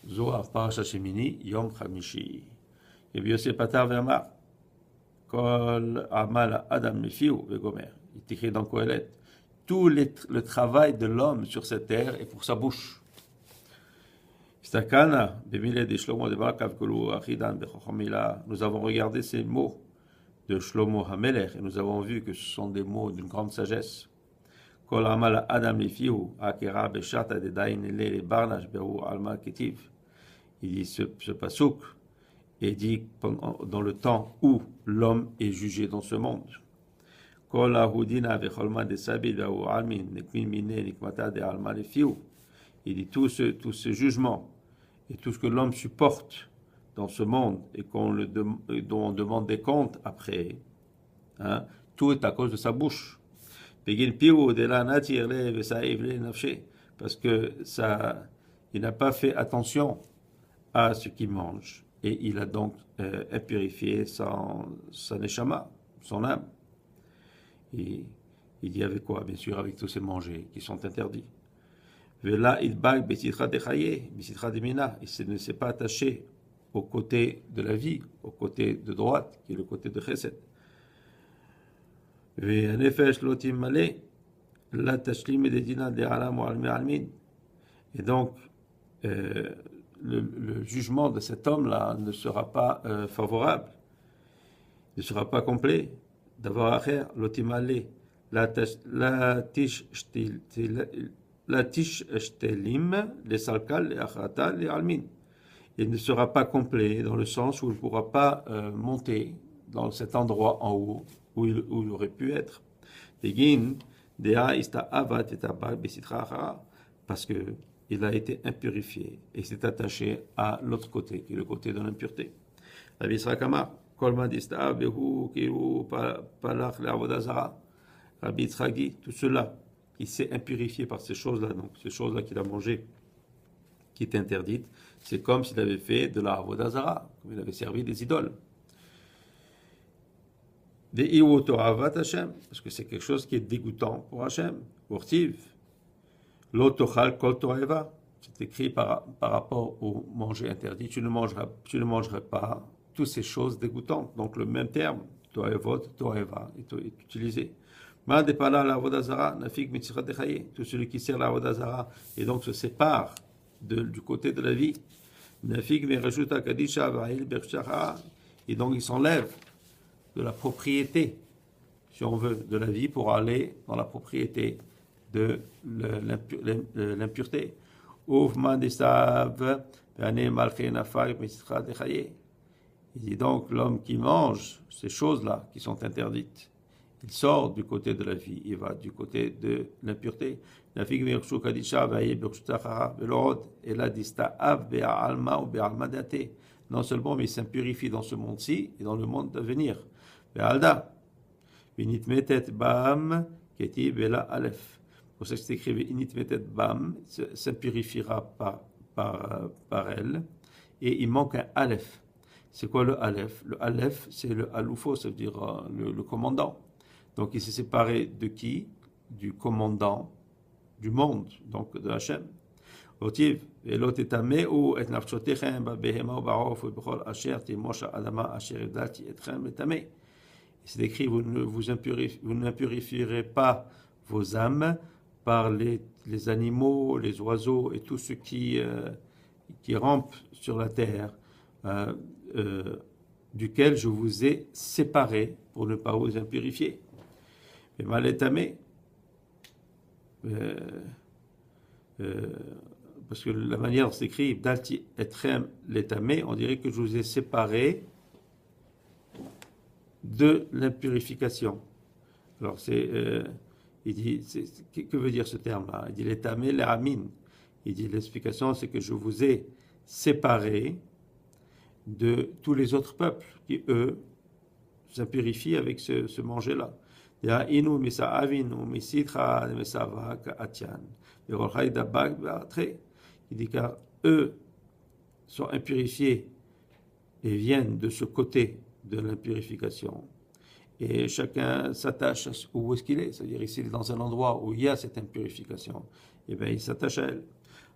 Zohar, Parashat Shemini, Yom Chamishi. Et bien c'est Patar Verma, Kol Amal Adam Mefiu, Vegomer. Il est écrit dans Kohelet. Tout le travail de l'homme sur cette terre est pour sa bouche. Stakana, Bemile de Shlomo de Barakav Kolu, Achidan, Bechochamila. Nous avons regardé ces mots de Shlomo Hamelech et nous avons vu que ce sont des mots d'une grande sagesse. Kol Amal Adam Mefiu, Akera Beshata de Dain Le Barnash Beru Alma Ketiv. Il dit ce pasouk est dit dans le temps où l'homme est jugé dans ce monde. Kol Ahudina Vecholma de Sabid Beru Almin, Nekmin Mine, Nikmata de Alma Lefiu. Il dit tout ce jugement et tout ce que l'homme supporte dans ce monde et dont on demande des comptes après, hein, tout est à cause de sa bouche. Parce que il n'a pas fait attention à ce qu'il mange et il a donc impurifié sa neshama, son âme. Et il dit avec quoi? Bien sûr avec tous ces mangés qui sont interdits. Vela idbag besitra dechaye, besitra demina. Il ne s'est pas attaché au côté de la vie, au côté de droite, qui est le côté de chesed. Ve'anefesh lotim male, la tashlim dedina de alam ou almi almin. Et donc, le jugement de cet homme-là ne sera pas favorable, ne sera pas complet. D'avoir à faire lotim male, la tish Estelim, les Salkal, les Achata, les Almin. Il ne sera pas complet dans le sens où il ne pourra pas monter dans cet endroit en haut où il aurait pu être. Parce qu'il a été impurifié et s'est attaché à l'autre côté, qui est le côté de l'impureté. Rabbi Yitzhak, tout cela qui s'est impurifié par ces choses-là, donc ces choses-là qu'il a mangées, qui étaient interdites, c'est comme s'il avait fait de la avodah zara, comme il avait servi des idoles. Des Toravat Hashem, parce que c'est quelque chose qui est dégoûtant pour Hashem. Urtiv, l'otochal kol toeva, c'est écrit par rapport au manger interdit, tu ne mangeras pas toutes ces choses dégoûtantes. Donc le même terme, toevot, toeva, est utilisé. Tout celui qui sert la avodah zara et donc se sépare du côté de la vie. Et donc il s'enlève de la propriété, si on veut, de la vie pour aller dans la propriété de l'impureté. Il dit donc l'homme qui mange ces choses-là qui sont interdites, il sort du côté de la vie, il va du côté de l'impureté. Non seulement, mais il s'impurifie dans ce monde-ci et dans le monde à venir. Pour ça que c'est écrit s'impurifiera par elle, et il manque un aleph. C'est quoi le aleph? Le aleph, c'est le aloufo, ça veut dire le commandant. Donc il s'est séparé de qui? Du commandant du monde, donc de Hachem. C'est écrit, vous n'impurifierez pas vos âmes par les animaux, les oiseaux et tout ce qui rampent sur la terre, duquel je vous ai séparé pour ne pas vous impurifier. Et mal étamé, parce que la manière dont c'est écrit, Dalti etrem l'étamé, on dirait que je vous ai séparé de l'impurification. Alors il dit, que veut dire ce terme-là? Il dit l'étamé, l'eramin. Il dit l'explication, c'est que je vous ai séparé de tous les autres peuples qui, eux, s'impurifient avec ce manger-là. Il dit car eux sont impurifiés et viennent de ce côté de l'impurification. Et chacun s'attache où est-ce qu'il est. C'est-à-dire ici, il est dans un endroit où il y a cette impurification. Et bien, il s'attache à elle.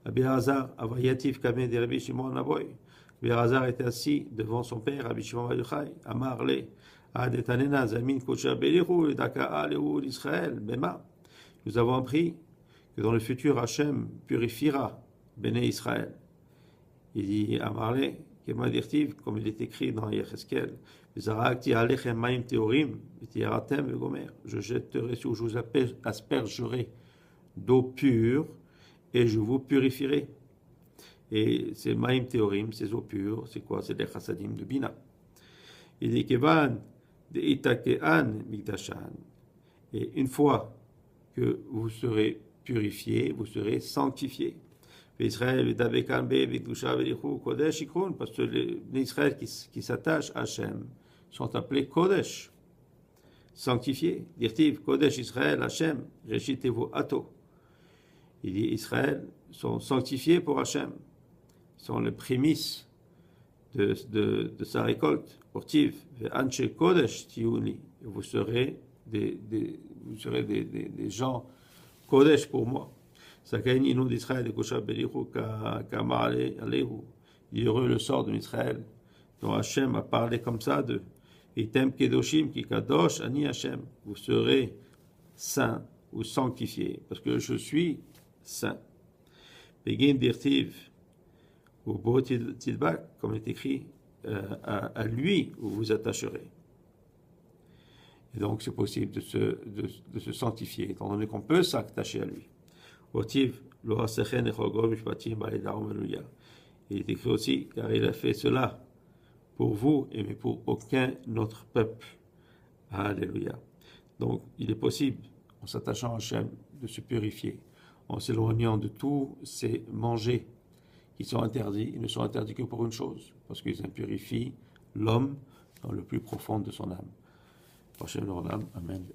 Rabbi Elazar, Avayatif Kameh de Rabbi Shimon Aboy. Rabbi Elazar était assis devant son père, Rabbi Shimon Bar Yochai, Amar le, Adetanena, Zamin Kocha Belichu, Daka'a Lehu d'Israël, Bema. Nous avons appris que dans le futur, Hachem purifiera Béné Israël. Il dit Amar le, Kema Dirtiv, comme il est écrit dans Yecheskel, Zarakti Alechem Maim Teorim, V'tiratem Vegomer. Je jetterai sur, je vous aspergerai d'eau pure et je vous purifierai. Et ces Maim Teorim, ces eaux pures, c'est quoi? C'est des chassadim de Bina. Il dit Kevan de Itakean Mikdashan. Et une fois que vous serez purifiés, vous serez sanctifiés. Israël, parce que les Israël qui s'attachent à Hachem sont appelés Kodesh, sanctifiés. Dirtiv, Kodesh Israël, Hachem, Reshitevo Ato. Il dit Israël sont sanctifiés pour Hachem, sont les prémices de sa récolte. Ortiv, Anche Kodesh Tiuni, vous serez des gens Kodesh pour moi. Sakain inu d'Israël de Kosha Belichu Kamar Alehu. Il est heureux le sort de Israël, dont Hachem a parlé comme ça de Item Kedoshim ki Kadosh Ani Hachem. Vous serez saints ou sanctifiés, parce que je suis saint. Begin Dirtiv ou Bo Tidbak, comme est écrit, à lui vous vous attacherez. Et donc c'est possible de se sanctifier, étant donné qu'on peut s'attacher à lui. Il est écrit aussi, car il a fait cela pour vous et pour aucun autre peuple. Alléluia. Donc, il est possible, en s'attachant à Hachem, de se purifier, en s'éloignant de tous ces manger qui sont interdits. Ils ne sont interdits que pour une chose, parce qu'ils impurifient l'homme dans le plus profond de son âme. Hachem, Amen, Amen.